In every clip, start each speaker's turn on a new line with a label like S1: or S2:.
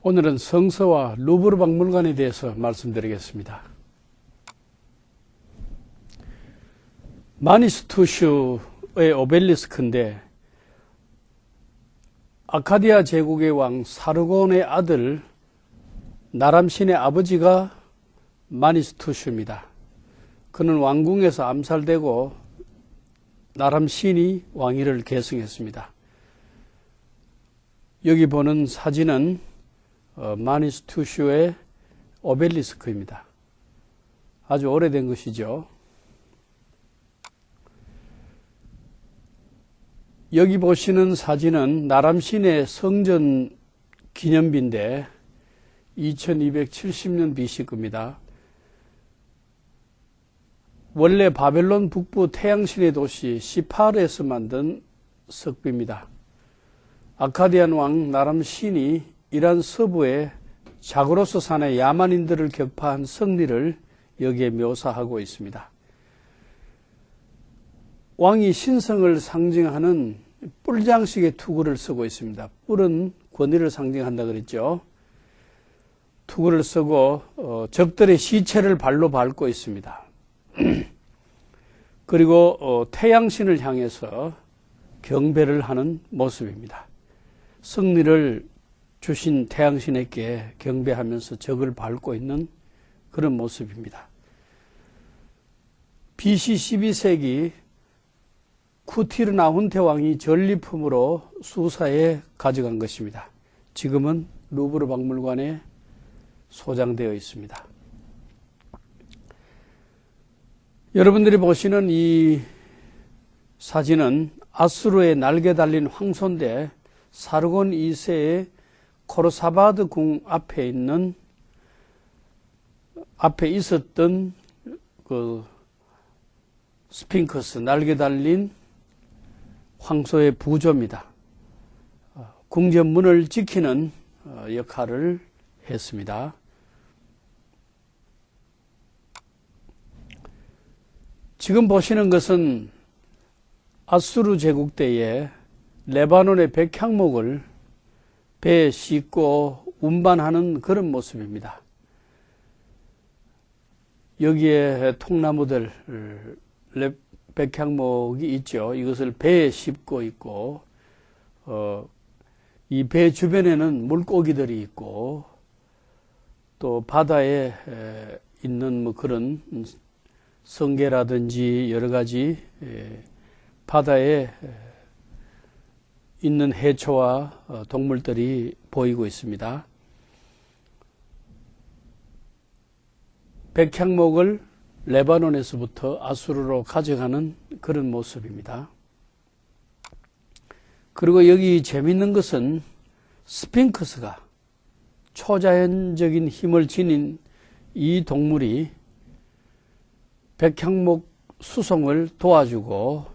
S1: 오늘은 성서와 루브르 박물관에 대해서 말씀드리겠습니다. 마니스투슈의 오벨리스크인데 아카디아 제국의 왕 사르곤의 아들 나람신의 아버지가 마니스투슈입니다. 그는 왕궁에서 암살되고 나람신이 왕위를 계승했습니다. 여기 보는 사진은 마니스투슈의 오벨리스크입니다. 아주 오래된 것이죠. 여기 보시는 사진은 나람신의 성전 기념비인데 2270년 BC 겁니다. 원래 바벨론 북부 태양신의 도시 시파르에서 만든 석비입니다. 아카디안 왕 나람신이 이란 서부의 자그로스 산의 야만인들을 격파한 승리를 여기에 묘사하고 있습니다. 왕이 신성을 상징하는 뿔장식의 투구를 쓰고 있습니다. 뿔은 권위를 상징한다 그랬죠. 투구를 쓰고 적들의 시체를 발로 밟고 있습니다. 그리고 태양신을 향해서 경배를 하는 모습입니다. 승리를 주신 태양신에게 경배하면서 적을 밟고 있는 그런 모습입니다. BC 12세기 쿠티르나훈테 왕이 전리품으로 수사에 가져간 것입니다. 지금은 루브르 박물관에 소장되어 있습니다. 여러분들이 보시는 이 사진은 아수르의 날개 달린 황소인데 사르곤 2세의 코르사바드 궁 앞에 있었던 그 스핑크스, 날개 달린 황소의 부조입니다. 궁전문을 지키는 역할을 했습니다. 지금 보시는 것은 아수르 제국 때에 레바논의 백향목을 배에 싣고 운반하는 그런 모습입니다. 여기에 통나무들, 백향목이 있죠. 이것을 배에 싣고 있고, 이 배 주변에는 물고기들이 있고, 또 바다에 있는 그런 성게라든지 여러 가지 바다에 있는 해초와 동물들이 보이고 있습니다. 백향목을 레바논에서부터 아수르로 가져가는 그런 모습입니다. 그리고 여기 재밌는 것은 스핑크스가 초자연적인 힘을 지닌 이 동물이 백향목 수송을 도와주고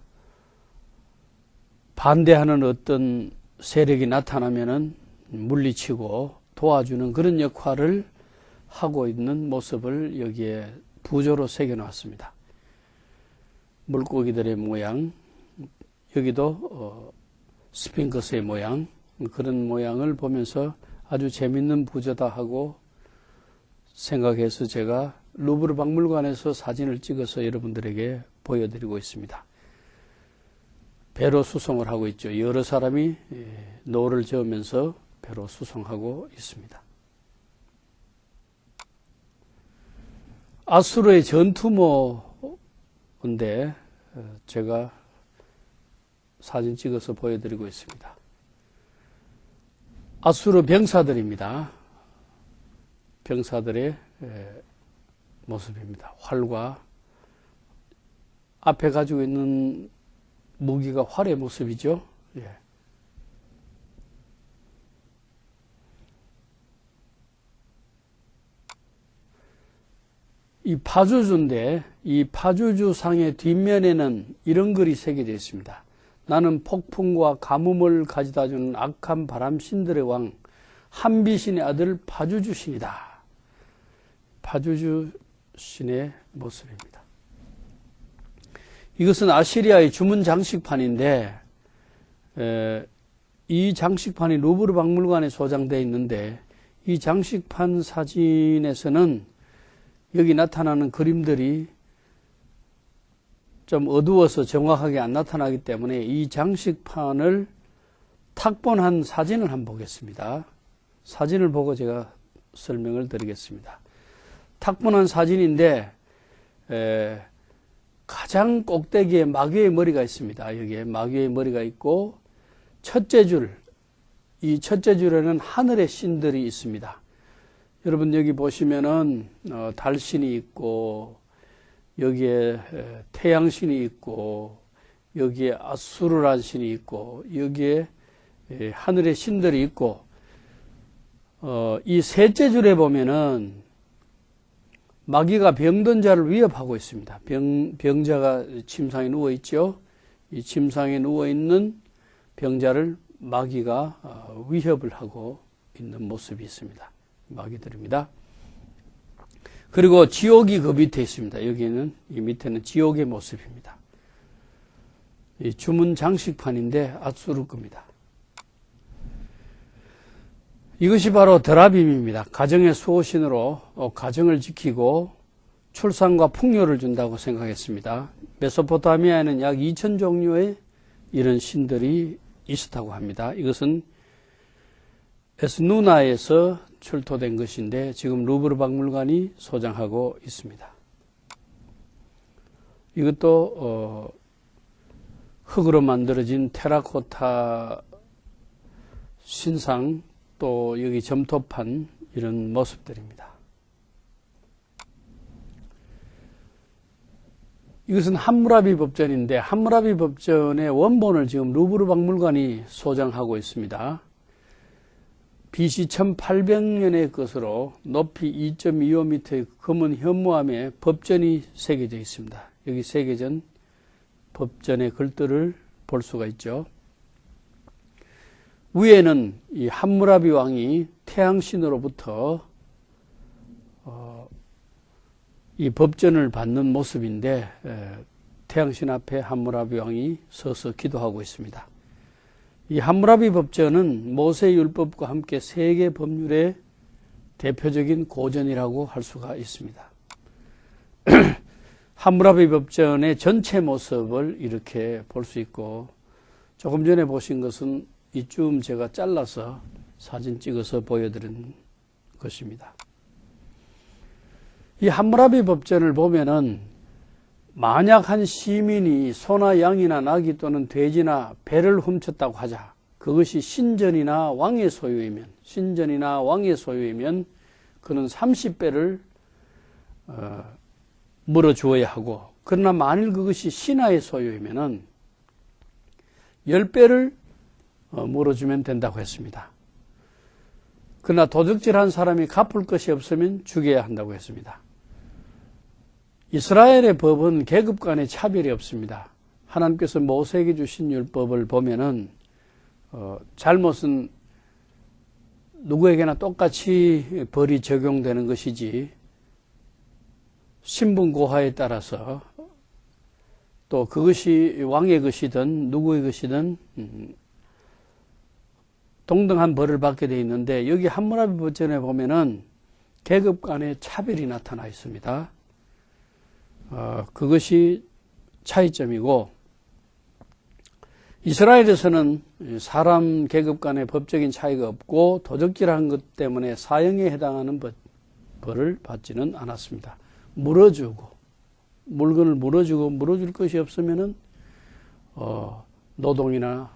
S1: 반대하는 어떤 세력이 나타나면은 물리치고 도와주는 그런 역할을 하고 있는 모습을 여기에 부조로 새겨놨습니다. 물고기들의 모양, 여기도 스핑크스의 모양, 그런 모양을 보면서 아주 재밌는 부조다 하고 생각해서 제가 루브르 박물관에서 사진을 찍어서 여러분들에게 보여드리고 있습니다. 배로 수송을 하고 있죠. 여러 사람이 노를 저으면서 배로 수송하고 있습니다. 아수르의 전투모인데 제가 사진 찍어서 보여드리고 있습니다. 아수르 병사들입니다. 병사들의 모습입니다. 활과 앞에 가지고 있는 무기가 활의 모습이죠. 예. 이 파주주인데 이 파주주상의 뒷면에는 이런 글이 새겨져 있습니다. 나는 폭풍과 가뭄을 가져다 주는 악한 바람신들의 왕 한비신의 아들 파주주신이다. 파주주신의 모습입니다. 이것은 아시리아의 주문 장식판인데 이 장식판이 루브르 박물관에 소장되어 있는데 이 장식판 사진에서는 여기 나타나는 그림들이 좀 어두워서 정확하게 안 나타나기 때문에 이 장식판을 탁본한 사진을 한번 보겠습니다. 사진을 보고 제가 설명을 드리겠습니다. 탁본한 사진인데 가장 꼭대기에 마귀의 머리가 있습니다. 여기에 마귀의 머리가 있고 첫째 줄, 이 첫째 줄에는 하늘의 신들이 있습니다. 여러분 여기 보시면은 달신이 있고 여기에 태양신이 있고 여기에 아수르란 신이 있고 여기에 하늘의 신들이 있고 이 셋째 줄에 보면은 마귀가 병든 자를 위협하고 있습니다. 병자가 침상에 누워 있죠. 이 침상에 누워 있는 병자를 마귀가 위협을 하고 있는 모습이 있습니다. 마귀들입니다. 그리고 지옥이 그 밑에 있습니다. 여기는 이 밑에는 지옥의 모습입니다. 이 주문 장식판인데 아수르 겁니다. 이것이 바로 드라빔입니다. 가정의 수호신으로 가정을 지키고 출산과 풍요를 준다고 생각했습니다. 메소포타미아에는 약 2000 종류의 이런 신들이 있었다고 합니다. 이것은 에스누나에서 출토된 것인데 지금 루브르 박물관이 소장하고 있습니다. 이것도 흙으로 만들어진 테라코타 신상, 또 여기 점토판, 이런 모습들입니다. 이것은 함무라비 법전인데 함무라비 법전의 원본을 지금 루브르 박물관이 소장하고 있습니다. BC 1800년의 것으로 높이 2.25m의 검은 현무암에 법전이 새겨져 있습니다. 여기 새겨진 법전의 글들을 볼 수가 있죠. 위에는 이 함무라비 왕이 태양신으로부터 이 법전을 받는 모습인데 태양신 앞에 함무라비 왕이 서서 기도하고 있습니다. 이 함무라비 법전은 모세율법과 함께 세계 법률의 대표적인 고전이라고 할 수가 있습니다. 함무라비 법전의 전체 모습을 이렇게 볼 수 있고, 조금 전에 보신 것은 이쯤 제가 잘라서 사진 찍어서 보여드린 것입니다. 이 함무라비 법전을 보면은 만약 한 시민이 소나 양이나 나귀 또는 돼지나 배를 훔쳤다고 하자. 그것이 신전이나 왕의 소유이면 그는 30배를 물어주어야 하고, 그러나 만일 그것이 신하의 소유이면은 10배를 물어주면 된다고 했습니다. 그러나 도적질한 사람이 갚을 것이 없으면 죽여야 한다고 했습니다. 이스라엘의 법은 계급 간의 차별이 없습니다. 하나님께서 모세에게 주신 율법을 보면은 잘못은 누구에게나 똑같이 벌이 적용되는 것이지, 신분 고하에 따라서 또 그것이 왕의 것이든 누구의 것이든 동등한 벌을 받게 되어 있는데, 여기 함무라비 법전에 보면은 계급 간의 차별이 나타나 있습니다. 그것이 차이점이고, 이스라엘에서는 사람 계급 간의 법적인 차이가 없고 도적질한 것 때문에 사형에 해당하는 벌을 받지는 않았습니다. 물어주고, 물건을 물어줄 것이 없으면은 노동이나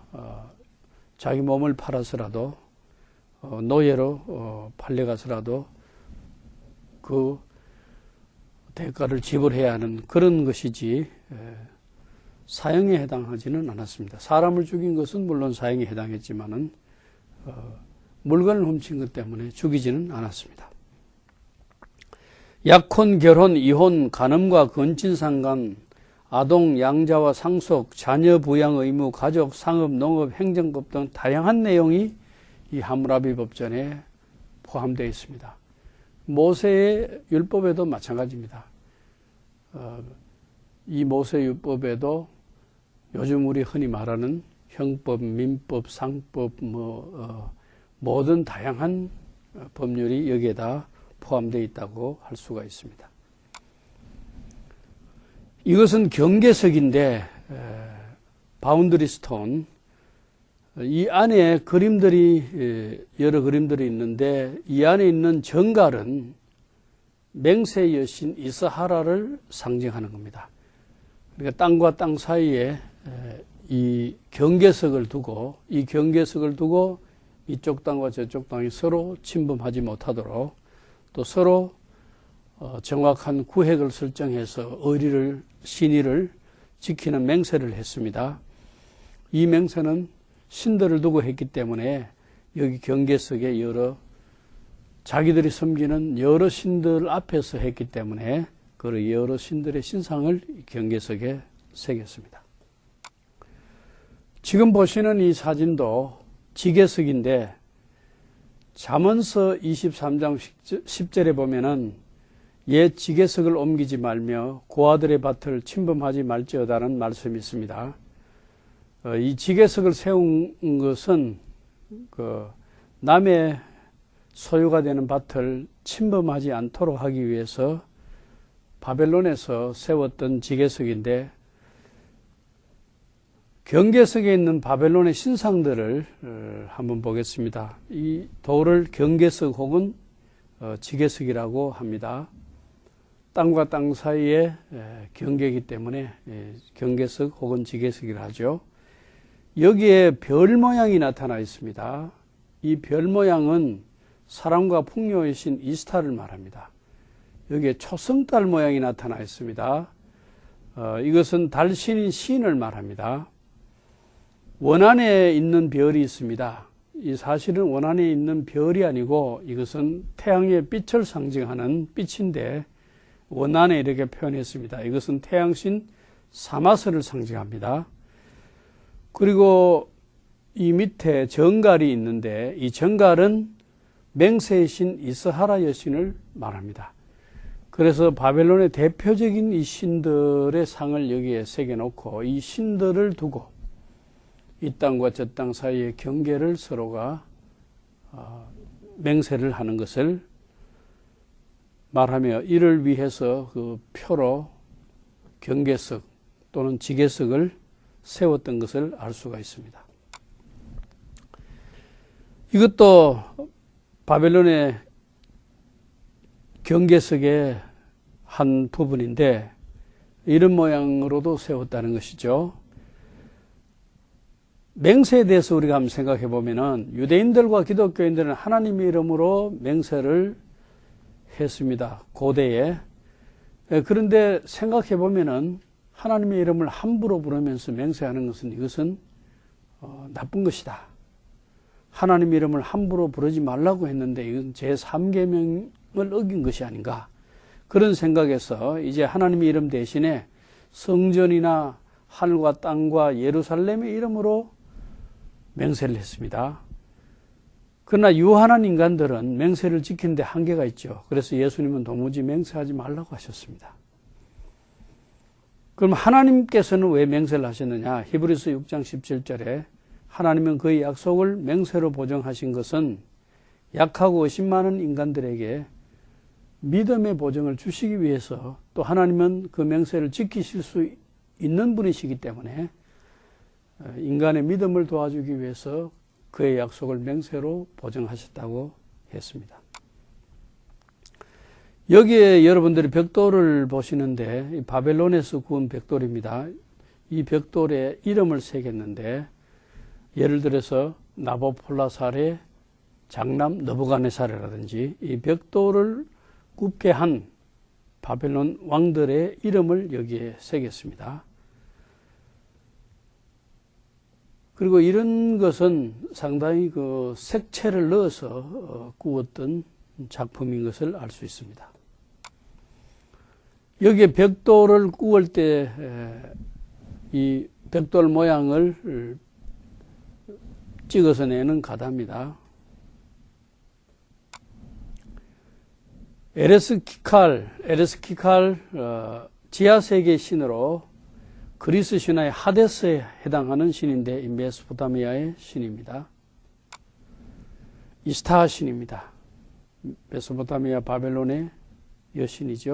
S1: 자기 몸을 팔아서라도 노예로 팔려가서라도 그 대가를 지불해야 하는 그런 것이지 사형에 해당하지는 않았습니다. 사람을 죽인 것은 물론 사형에 해당했지만은 물건을 훔친 것 때문에 죽이지는 않았습니다. 약혼, 결혼, 이혼, 간음과 건친상간, 아동, 양자와 상속, 자녀 부양 의무, 가족, 상업, 농업, 행정법 등 다양한 내용이 이 함무라비 법전에 포함되어 있습니다. 모세의 율법에도 마찬가지입니다. 이 모세 율법에도 요즘 우리 흔히 말하는 형법, 민법, 상법, 모든 다양한 법률이 여기에다 포함되어 있다고 할 수가 있습니다. 이것은 경계석인데 바운더리 스톤, 이 안에 그림들이 여러 그림들이 있는데 이 안에 있는 정갈은 맹세 여신 이스하라를 상징하는 겁니다. 그러니까 땅과 땅 사이에 이 경계석을 두고 이쪽 땅과 저쪽 땅이 서로 침범하지 못하도록 또 서로 정확한 구획을 설정해서 신의를 지키는 맹세를 했습니다. 이 맹세는 신들을 두고 했기 때문에 여기 경계석에 자기들이 섬기는 여러 신들 앞에서 했기 때문에 그 여러 신들의 신상을 경계석에 새겼습니다. 지금 보시는 이 사진도 지계석인데 잠언서 23장 10절에 보면은 옛 지계석을 옮기지 말며 고아들의 밭을 침범하지 말지어다는 말씀이 있습니다. 이 지계석을 세운 것은 남의 소유가 되는 밭을 침범하지 않도록 하기 위해서 바벨론에서 세웠던 지계석인데 경계석에 있는 바벨론의 신상들을 한번 보겠습니다. 이 돌을 경계석 혹은 지계석이라고 합니다. 땅과 땅 사이에 경계이기 때문에 경계석 혹은 지계석이라 하죠. 여기에 별 모양이 나타나 있습니다. 이 별 모양은 사랑과 풍요의 신 이스타를 말합니다. 여기에 초승달 모양이 나타나 있습니다. 이것은 달신인 신을 말합니다. 원안에 있는 별이 있습니다. 이 사실은 원안에 있는 별이 아니고 이것은 태양의 빛을 상징하는 빛인데 원안에 이렇게 표현했습니다. 이것은 태양신 사마스를 상징합니다. 그리고 이 밑에 정갈이 있는데 이 정갈은 맹세의 신 이스하라 여신을 말합니다. 그래서 바벨론의 대표적인 이 신들의 상을 여기에 새겨놓고 이 신들을 두고 이 땅과 저 땅 사이의 경계를 서로가 맹세를 하는 것을 말하며 이를 위해서 그 표로 경계석 또는 지계석을 세웠던 것을 알 수가 있습니다. 이것도 바벨론의 경계석의 한 부분인데 이런 모양으로도 세웠다는 것이죠. 맹세에 대해서 우리가 한번 생각해 보면은 유대인들과 기독교인들은 하나님의 이름으로 맹세를 했습니다. 고대에. 그런데 생각해 보면은 하나님의 이름을 함부로 부르면서 맹세하는 것은 이것은 나쁜 것이다. 하나님의 이름을 함부로 부르지 말라고 했는데 이건 제3계명을 어긴 것이 아닌가. 그런 생각에서 이제 하나님의 이름 대신에 성전이나 하늘과 땅과 예루살렘의 이름으로 맹세를 했습니다. 그러나 유한한 인간들은 맹세를 지키는데 한계가 있죠. 그래서 예수님은 도무지 맹세하지 말라고 하셨습니다. 그럼 하나님께서는 왜 맹세를 하셨느냐? 히브리서 6장 17절에 하나님은 그의 약속을 맹세로 보정하신 것은 약하고 의심 많은 인간들에게 믿음의 보증을 주시기 위해서 또 하나님은 그 맹세를 지키실 수 있는 분이시기 때문에 인간의 믿음을 도와주기 위해서 그의 약속을 맹세로 보증하셨다고 했습니다. 여기에 여러분들이 벽돌을 보시는데 바벨론에서 구운 벽돌입니다. 이 벽돌에 이름을 새겼는데 예를 들어서 나보폴라살의 장남 느부갓네살이라든지 이 벽돌을 굽게 한 바벨론 왕들의 이름을 여기에 새겼습니다. 그리고 이런 것은 상당히 그 색채를 넣어서 구웠던 작품인 것을 알 수 있습니다. 여기에 벽돌을 구울 때 이 벽돌 모양을 찍어서 내는 가다입니다. 에레스키칼 지하세계 신으로 그리스 신화의 하데스에 해당하는 신인데 메소포타미아의 신입니다. 이스타 신입니다. 메소포타미아 바벨론의 여신이죠.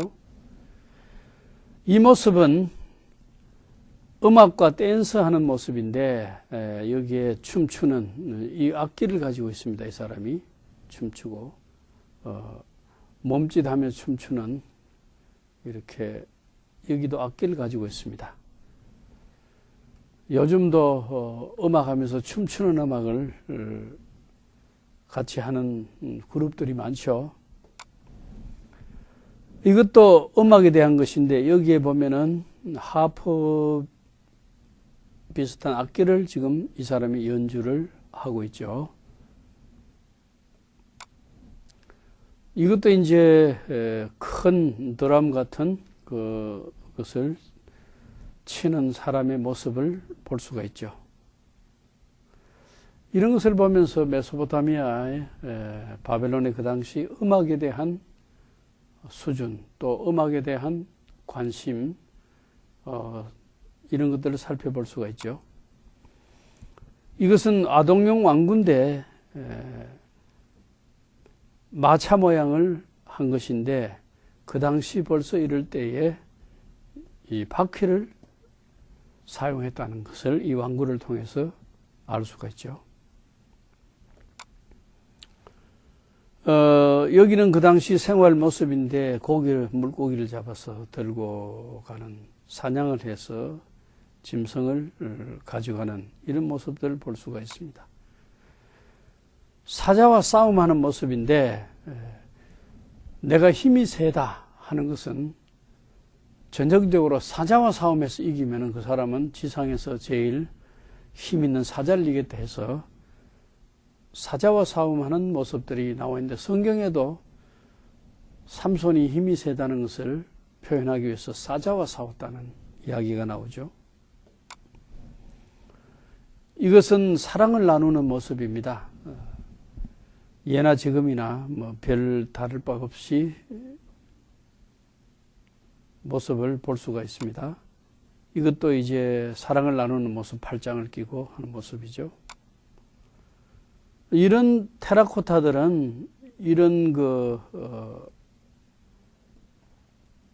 S1: 이 모습은 음악과 댄스 하는 모습인데 여기에 춤추는 이 악기를 가지고 있습니다. 이 사람이 춤추고 몸짓하며 춤추는 이렇게 여기도 악기를 가지고 있습니다. 요즘도 음악하면서 춤추는 음악을 같이 하는 그룹들이 많죠. 이것도 음악에 대한 것인데 여기에 보면은 하프 비슷한 악기를 지금 이 사람이 연주를 하고 있죠. 이것도 이제 큰 드럼 같은 그것을 치는 사람의 모습을 볼 수가 있죠. 이런 것을 보면서 메소포타미아의 바벨론의 그 당시 음악에 대한 수준, 또 음악에 대한 관심, 이런 것들을 살펴볼 수가 있죠. 이것은 아동용 왕군대 마차 모양을 한 것인데 그 당시 벌써 이럴 때에 이 바퀴를 사용했다는 것을 이 왕구를 통해서 알 수가 있죠. 여기는 그 당시 생활 모습인데 물고기를 잡아서 들고 가는, 사냥을 해서 짐승을 가져가는 이런 모습들을 볼 수가 있습니다. 사자와 싸움하는 모습인데 내가 힘이 세다 하는 것은 전적으로 사자와 싸움해서 이기면 그 사람은 지상에서 제일 힘 있는 사자를 이겼다 해서 사자와 싸움하는 모습들이 나와 있는데 성경에도 삼손이 힘이 세다는 것을 표현하기 위해서 사자와 싸웠다는 이야기가 나오죠. 이것은 사랑을 나누는 모습입니다. 예나 지금이나 별 다를 바 없이 모습을 볼 수가 있습니다. 이것도 이제 사랑을 나누는 모습, 팔짱을 끼고 하는 모습이죠. 이런 테라코타들은 이런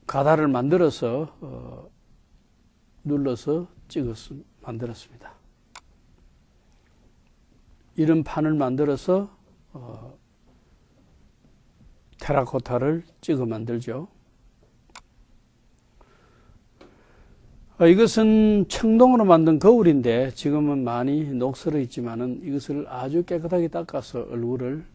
S1: 가다를 만들어서 눌러서 만들었습니다. 이런 판을 만들어서 테라코타를 찍어 만들죠. 이것은 청동으로 만든 거울인데 지금은 많이 녹슬어 있지만은 이것을 아주 깨끗하게 닦아서 얼굴을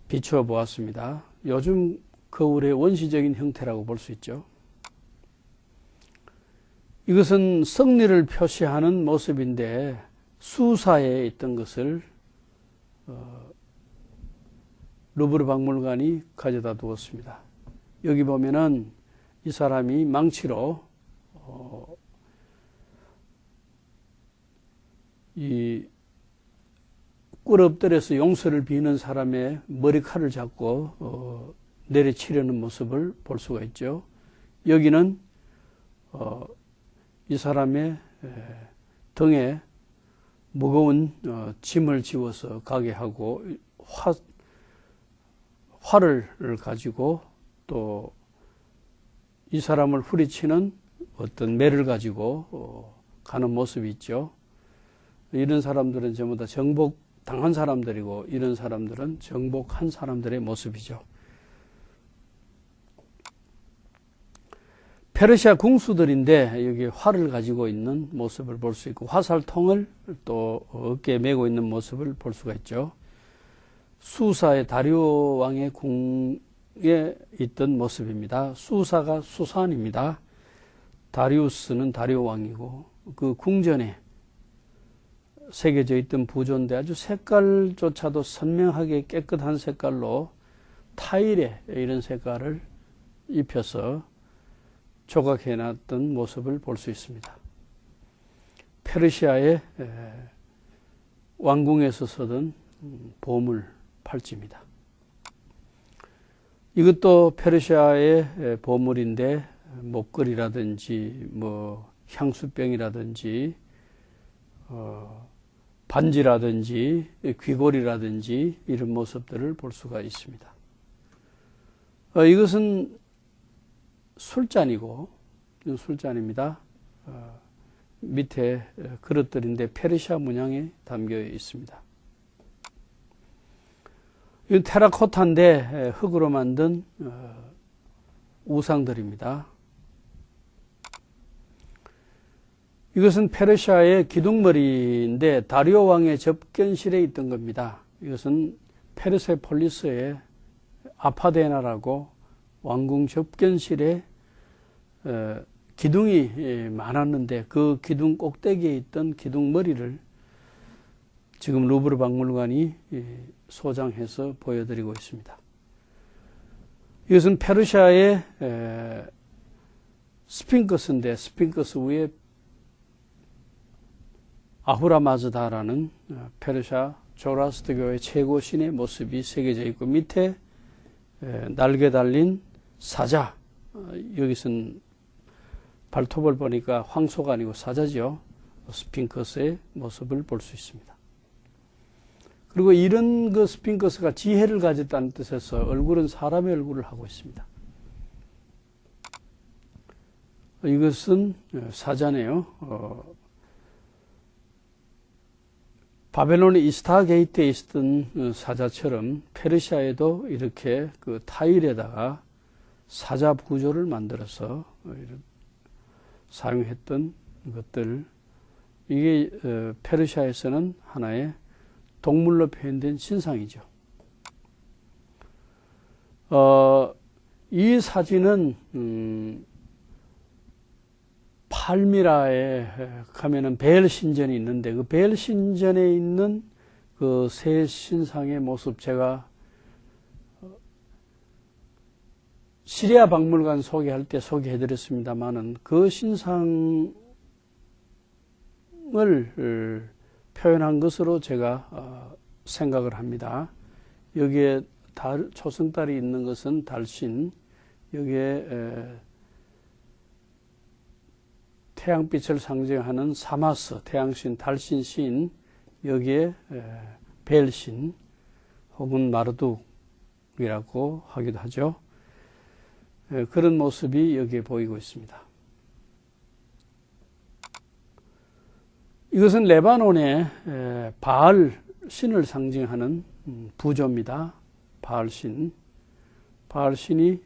S1: 비추어 보았습니다. 요즘 거울의 원시적인 형태라고 볼 수 있죠. 이것은 승리를 표시하는 모습인데 수사에 있던 것을 루브르 박물관이 가져다 두었습니다. 여기 보면은 이 사람이 망치로 이 꿇어 엎드려서 용서를 비는 사람의 머리칼을 잡고 내리치려는 모습을 볼 수가 있죠. 여기는 이 사람의 등에 무거운 짐을 지워서 가게 하고 활을 가지고 또 이 사람을 후리치는 어떤 매를 가지고 가는 모습이 있죠. 이런 사람들은 전부 다 정복당한 사람들이고 이런 사람들은 정복한 사람들의 모습이죠. 페르시아 궁수들인데 여기 활을 가지고 있는 모습을 볼 수 있고 화살통을 또 어깨에 메고 있는 모습을 볼 수가 있죠. 수사의 다리오 왕의 궁에 있던 모습입니다. 수사가 수산입니다. 다리우스는 다리오 왕이고 그 궁전에 새겨져 있던 부조인데 아주 색깔조차도 선명하게 깨끗한 색깔로 타일에 이런 색깔을 입혀서 조각해놨던 모습을 볼 수 있습니다. 페르시아의 왕궁에서 쓰던 보물 팔찌입니다. 이것도 페르시아의 보물인데 목걸이라든지 향수병이라든지 반지라든지 귀걸이라든지 이런 모습들을 볼 수가 있습니다. 이것은 술잔이고, 술잔입니다. 밑에 그릇들인데 페르시아 문양이 담겨 있습니다. 이 테라코타인데 흙으로 만든 우상들입니다. 이것은 페르시아의 기둥머리인데 다리오 왕의 접견실에 있던 겁니다. 이것은 페르세폴리스의 아파데나라고 왕궁 접견실에 기둥이 많았는데 그 기둥 꼭대기에 있던 기둥머리를 지금 루브르 박물관이 소장해서 보여드리고 있습니다. 이것은 페르시아의 스핑크스인데 스핑크스 위에 아후라마즈다라는 페르시아 조라스트교의 최고 신의 모습이 새겨져 있고 밑에 날개 달린 사자, 여기서는 발톱을 보니까 황소가 아니고 사자죠. 스핑크스의 모습을 볼 수 있습니다. 그리고 이런 그 스핑크스가 지혜를 가졌다는 뜻에서 얼굴은 사람의 얼굴을 하고 있습니다. 이것은 사자네요. 바벨론의 이스타 게이트에 있었던 사자처럼 페르시아에도 이렇게 그 타일에다가 사자 구조를 만들어서 사용했던 것들, 이게 페르시아에서는 하나의 동물로 표현된 신상이죠. 이 사진은 팔미라에 가면은 벨 신전이 있는데 그 벨 신전에 있는 그 새 신상의 모습 제가 시리아 박물관 소개할 때 소개해드렸습니다만은 그 신상을 표현한 것으로 제가 생각을 합니다. 여기에 초승달이 있는 것은 달신, 여기에 태양빛을 상징하는 사마스, 태양신, 달신신, 여기에 벨신 혹은 마르둑이라고 하기도 하죠. 그런 모습이 여기에 보이고 있습니다. 이것은 레바논의 바알 신을 상징하는 부조입니다. 바알 신. 바알 신이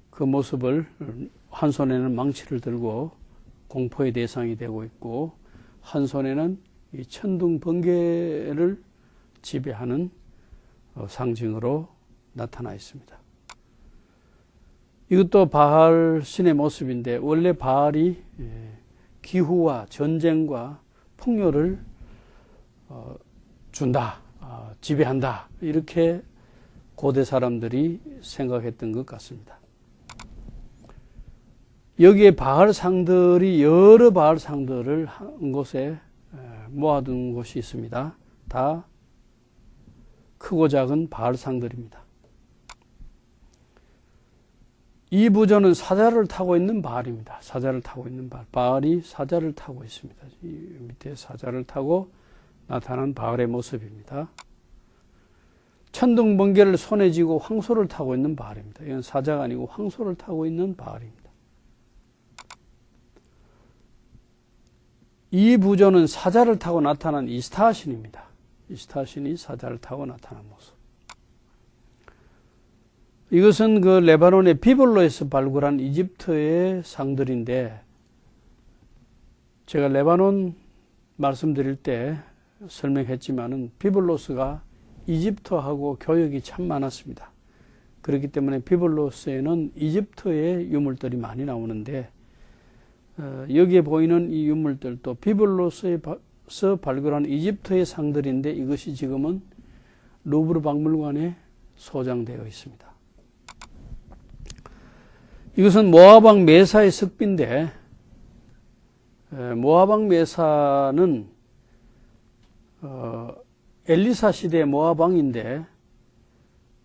S1: 그 모습을 한 손에는 망치를 들고 공포의 대상이 되고 있고 한 손에는 이 천둥 번개를 지배하는 상징으로 나타나 있습니다. 이것도 바알 신의 모습인데 원래 바알이 기후와 전쟁과 풍요를 준다, 지배한다, 이렇게 고대 사람들이 생각했던 것 같습니다. 여기에 바알상들이 여러 바알상들을 한 곳에 모아둔 곳이 있습니다. 다 크고 작은 바알상들입니다. 이 부조는 사자를 타고 있는 바알입니다. 사자를 타고 있는 바알. 바알이 사자를 타고 있습니다. 이 밑에 사자를 타고 나타난 바알의 모습입니다. 천둥 번개를 손에 쥐고 황소를 타고 있는 바알입니다. 이건 사자가 아니고 황소를 타고 있는 바알입니다. 이 부조는 사자를 타고 나타난 이스타신입니다. 이스타신이 사자를 타고 나타난 모습. 이것은 그 레바논의 비블로에서 발굴한 이집트의 상들인데 제가 레바논 말씀드릴 때 설명했지만은 비블로스가 이집트하고 교역이 참 많았습니다. 그렇기 때문에 비블로스에는 이집트의 유물들이 많이 나오는데 여기에 보이는 이 유물들도 비블로스에서 발굴한 이집트의 상들인데 이것이 지금은 루브르 박물관에 소장되어 있습니다. 이것은 모압왕 메사의 석비인데 모압왕 메사는 엘리사 시대의 모압왕인데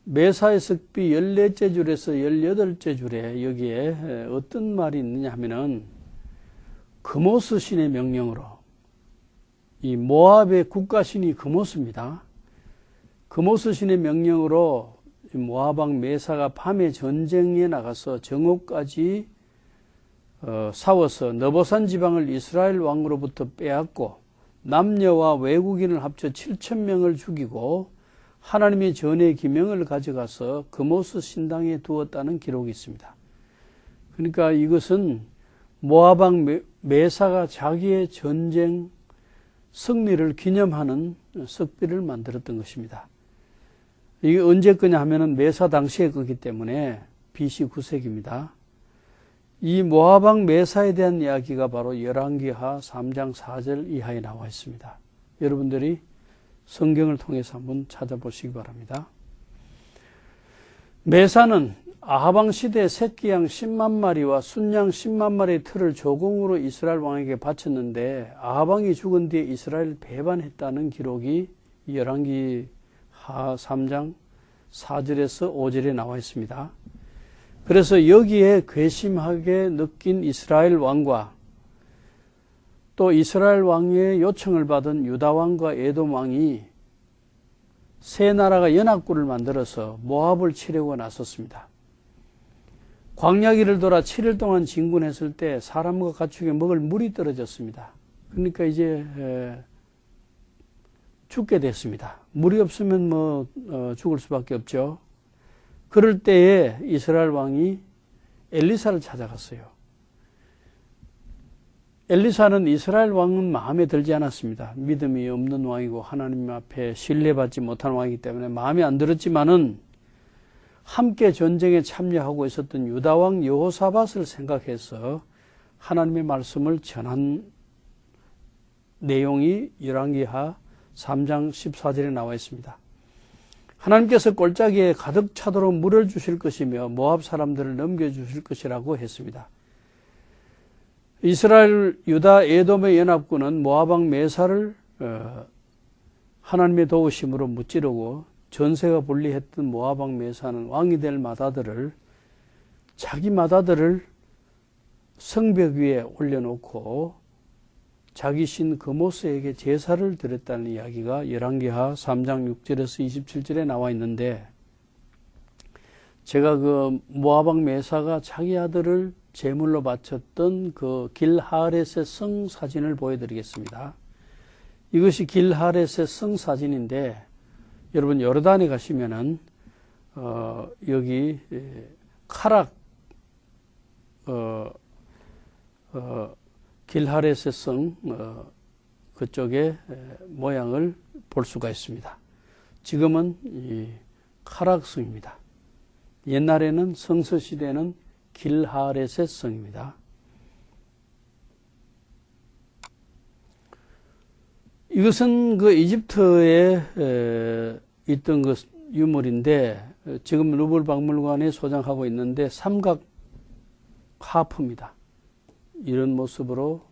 S1: 메사의 석비 14째 줄에서 18째 줄에 여기에 어떤 말이 있느냐 하면은 그모스 신의 명령으로, 이 모압의 국가신이 그모스입니다. 그모스 신의 명령으로 모압 왕 메사가 밤에 전쟁에 나가서 정오까지 싸워서 너보산 지방을 이스라엘 왕으로부터 빼앗고 남녀와 외국인을 합쳐 7,000명을 죽이고 하나님의 전의 기명을 가져가서 그모스 신당에 두었다는 기록이 있습니다. 그러니까 이것은 모압 왕 메사가 자기의 전쟁 승리를 기념하는 석비를 만들었던 것입니다. 이게 언제 거냐 하면은 메사 당시에 거기 때문에 BC 9세기입니다. 이 모압 왕 메사에 대한 이야기가 바로 열왕기하 3장 4절 이하에 나와 있습니다. 여러분들이 성경을 통해서 한번 찾아보시기 바랍니다. 메사는 아하방 시대 새끼양 10만 마리와 순양 10만 마리의 틀을 조공으로 이스라엘 왕에게 바쳤는데 아하방이 죽은 뒤에 이스라엘 배반했다는 기록이 열왕기하 3장 4절에서 5절에 나와 있습니다. 그래서 여기에 괘씸하게 느낀 이스라엘 왕과 또 이스라엘 왕의 요청을 받은 유다 왕과 에돔 왕이 세 나라가 연합군을 만들어서 모압을 치려고 나섰습니다. 광야길을 돌아 7일 동안 진군했을 때 사람과 가축에 먹을 물이 떨어졌습니다. 그러니까 이제 죽게 됐습니다. 물이 없으면 죽을 수밖에 없죠. 그럴 때에 이스라엘 왕이 엘리사를 찾아갔어요. 엘리사는 이스라엘 왕은 마음에 들지 않았습니다. 믿음이 없는 왕이고 하나님 앞에 신뢰받지 못한 왕이기 때문에 마음에 안 들었지만은 함께 전쟁에 참여하고 있었던 유다 왕 여호사밧을 생각해서 하나님의 말씀을 전한 내용이 열왕기하 3장 14절에 나와 있습니다. 하나님께서 골짜기에 가득 차도록 물을 주실 것이며 모압 사람들을 넘겨주실 것이라고 했습니다. 이스라엘, 유다, 에돔의 연합군은 모압 왕 메사를 하나님의 도우심으로 무찌르고 전세가 불리했던 모압 왕 메사는 왕이 될 마다들을 자기 마다들을 성벽 위에 올려놓고 자기 신 그모스에게 제사를 드렸다는 이야기가 열왕기하 3장 6절에서 27절에 나와 있는데 제가 그 모압 왕 메사가 자기 아들을 제물로 바쳤던 그 길하렛의 성 사진을 보여드리겠습니다. 이것이 길하렛의 성 사진인데 여러분 요르단에 가시면은 여기 카락 길하렛의 성 그쪽의 모양을 볼 수가 있습니다. 지금은 이 카락성입니다. 옛날에는 성서시대는 길하렛의 성입니다. 이것은 그 이집트에 있던 그 유물인데 지금 루브르 박물관에 소장하고 있는데 삼각 하프입니다. 이런 모습으로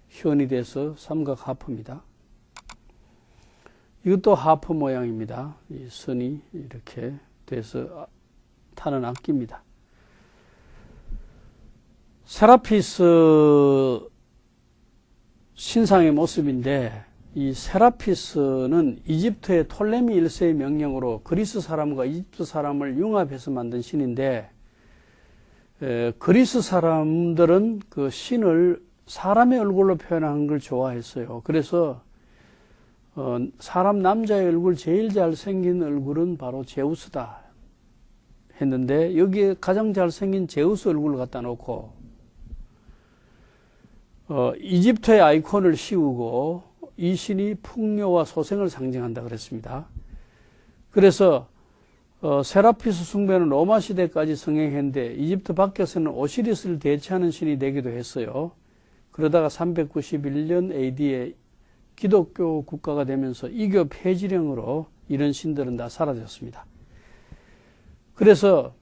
S1: 현이 돼서 삼각 하프입니다. 이것도 하프 모양입니다. 이 선이 이렇게 돼서 타는 악기입니다. 세라피스 신상의 모습인데 이 세라피스는 이집트의 톨레미 1세의 명령으로 그리스 사람과 이집트 사람을 융합해서 만든 신인데 그리스 사람들은 그 신을 사람의 얼굴로 표현하는 걸 좋아했어요. 그래서 사람 남자의 얼굴 제일 잘생긴 얼굴은 바로 제우스다 했는데 여기에 가장 잘생긴 제우스 얼굴을 갖다 놓고 이집트의 아이콘을 씌우고 이 신이 풍요와 소생을 상징한다 그랬습니다. 그래서 세라피스 숭배는 로마 시대까지 성행했는데 이집트 밖에서는 오시리스를 대체하는 신이 되기도 했어요. 그러다가 391년 AD에 기독교 국가가 되면서 이교 폐지령으로 이런 신들은 다 사라졌습니다. 그래서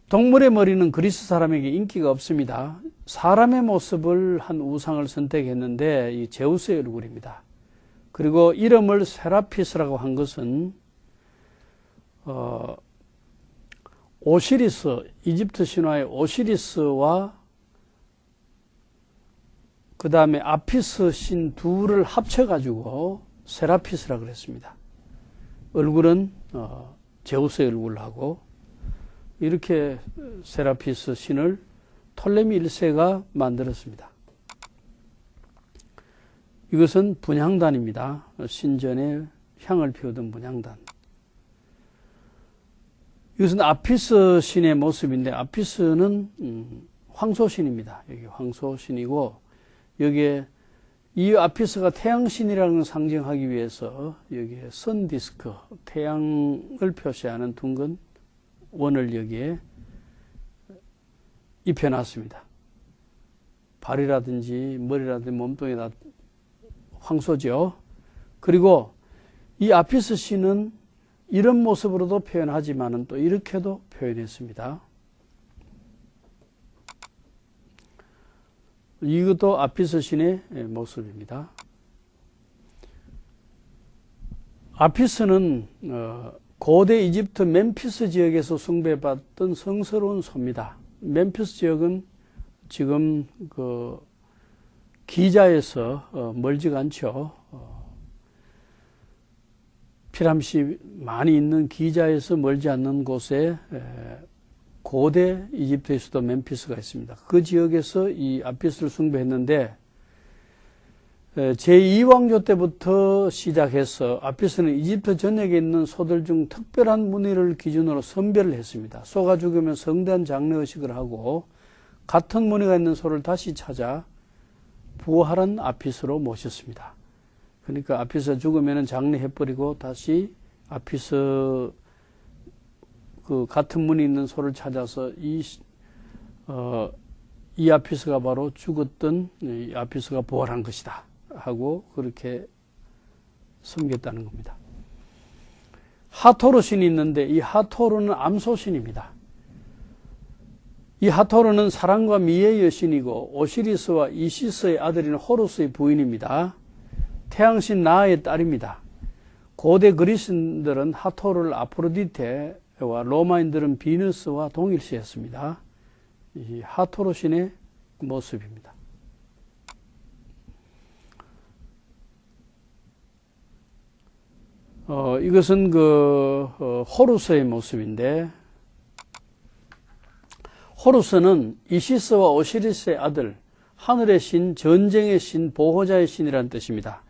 S1: 동물의 머리는 그리스 사람에게 인기가 없습니다. 사람의 모습을 한 우상을 선택했는데 이 제우스의 얼굴입니다. 그리고 이름을 세라피스라고 한 것은 오시리스, 이집트 신화의 오시리스와 그 다음에 아피스 신 둘을 합쳐가지고 세라피스라 그랬습니다. 얼굴은 제우스의 얼굴을 하고, 이렇게 세라피스 신을 톨레미 1세가 만들었습니다. 이것은 분향단입니다. 신전에 향을 피우던 분향단. 이것은 아피스 신의 모습인데, 아피스는 황소신입니다. 여기 황소신이고, 여기에 이 아피스가 태양신이라는 걸 상징하기 위해서 여기에 선 디스크, 태양을 표시하는 둥근 원을 여기에 입혀놨습니다. 발이라든지 머리라든지 몸통이 다 황소죠. 그리고 이 아피스 신은 이런 모습으로도 표현하지만은 또 이렇게도 표현했습니다. 이것도 아피스 신의 모습입니다. 아피스는 고대 이집트 멤피스 지역에서 숭배받던 성스러운 소입니다. 멤피스 지역은 지금 그 기자에서 멀지가 않죠. 피라미드 많이 있는 기자에서 멀지 않는 곳에 고대 이집트의 수도 멤피스가 있습니다. 그 지역에서 이 아피스를 숭배했는데, 제2왕조 때부터 시작해서 아피스는 이집트 전역에 있는 소들 중 특별한 무늬를 기준으로 선별을 했습니다. 소가 죽으면 성대한 장례의식을 하고 같은 무늬가 있는 소를 다시 찾아 부활한 아피스로 모셨습니다. 그러니까 아피스가 죽으면 장례해버리고 다시 아피스 그 같은 무늬 있는 소를 찾아서 이 아피스가 바로 죽었던 이 아피스가 부활한 것이다 하고 그렇게 섬겼다는 겁니다. 하토르 신이 있는데, 이 하토르는 암소신입니다. 이 하토르는 사랑과 미의 여신이고 오시리스와 이시스의 아들인 호루스의 부인입니다. 태양신 나의 딸입니다. 고대 그리스인들은 하토르를 아프로디테와 로마인들은 비너스와 동일시했습니다. 이 하토르 신의 모습입니다. 이것은 호루스의 모습인데, 호루스는 이시스와 오시리스의 아들, 하늘의 신, 전쟁의 신, 보호자의 신이라는 뜻입니다.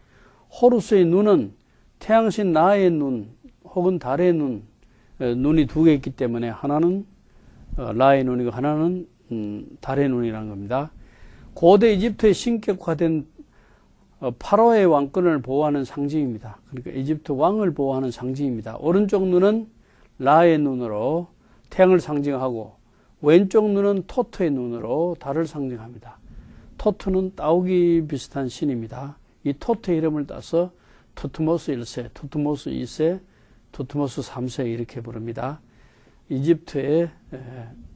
S1: 호루스의 눈은 태양신 나의 눈 혹은 달의 눈이 두 개 있기 때문에 하나는 라의 눈이고 하나는 달의 눈이라는 겁니다. 고대 이집트의 신격화된 파라오의 왕권을 보호하는 상징입니다. 그러니까 이집트 왕을 보호하는 상징입니다. 오른쪽 눈은 라의 눈으로 태양을 상징하고, 왼쪽 눈은 토트의 눈으로 달을 상징합니다. 토트는 따오기 비슷한 신입니다. 이 토트의 이름을 따서 투트모스 1세, 투트모스 2세, 투트모스 3세 이렇게 부릅니다. 이집트의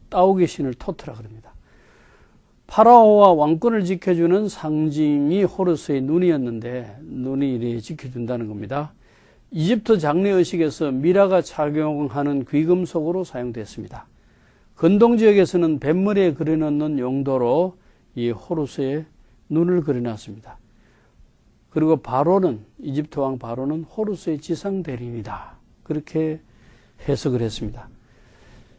S1: 따오기 신을 토트라 그럽니다. 파라오와 왕권을 지켜주는 상징이 호루스의 눈이었는데, 눈이 이렇게 지켜준다는 겁니다. 이집트 장례의식에서 미라가 착용하는 귀금속으로 사용됐습니다. 근동 지역에서는 뱃머리에 그려넣는 용도로 이 호루스의 눈을 그려놨습니다. 그리고 바로는, 이집트 왕 바로는 호루스의 지상 대리인이다, 그렇게 해석을 했습니다.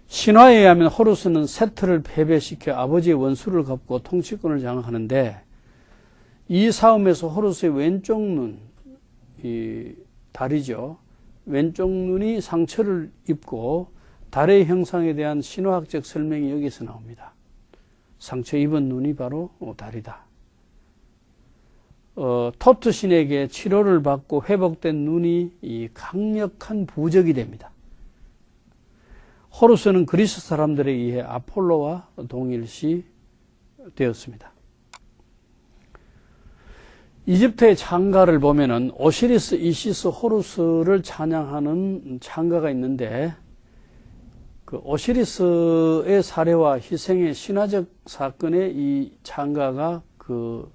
S1: 신화에 의하면 호루스는 세트를 패배시켜 아버지의 원수를 갚고 통치권을 장악하는데, 이 싸움에서 호루스의 왼쪽 눈, 이 달이죠, 왼쪽 눈이 상처를 입고 달의 형상에 대한 신화학적 설명이 여기서 나옵니다. 상처 입은 눈이 바로 달이다. 토트 신에게 치료를 받고 회복된 눈이 이 강력한 부적이 됩니다. 호루스는 그리스 사람들에 의해 아폴로와 동일시 되었습니다. 이집트의 창가를 보면은 오시리스, 이시스, 호루스를 찬양하는 창가가 있는데, 그 오시리스의 사례와 희생의 신화적 사건에 이 창가가 그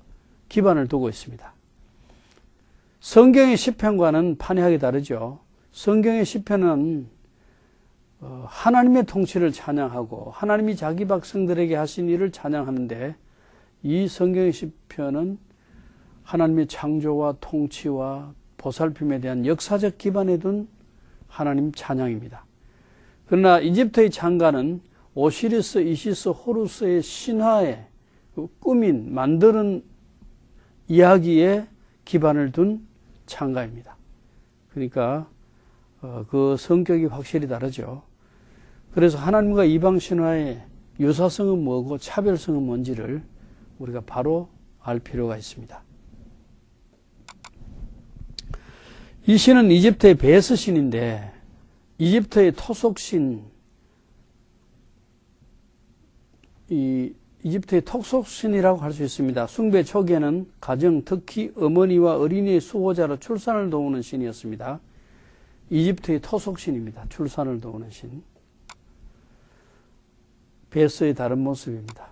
S1: 기반을 두고 있습니다. 성경의 시편과는 판이하게 다르죠. 성경의 시편은 하나님의 통치를 찬양하고 하나님이 자기 백성들에게 하신 일을 찬양하는데, 이 성경의 시편은 하나님의 창조와 통치와 보살핌에 대한 역사적 기반에 둔 하나님 찬양입니다. 그러나 이집트의 창가는 오시리스, 이시스, 호루스의 신화에 꾸민 만드는 이야기에 기반을 둔 창가입니다. 그러니까 그 성격이 확실히 다르죠. 그래서 하나님과 이방 신화의 유사성은 뭐고 차별성은 뭔지를 우리가 바로 알 필요가 있습니다. 이 신은 이집트의 베스 신인데 이집트의 토속신, 이집트의 토속신이라고 할 수 있습니다. 숭배 초기에는 가정, 특히 어머니와 어린이의 수호자로 출산을 도우는 신이었습니다. 이집트의 토속신입니다. 출산을 도우는 신. 베스의 다른 모습입니다.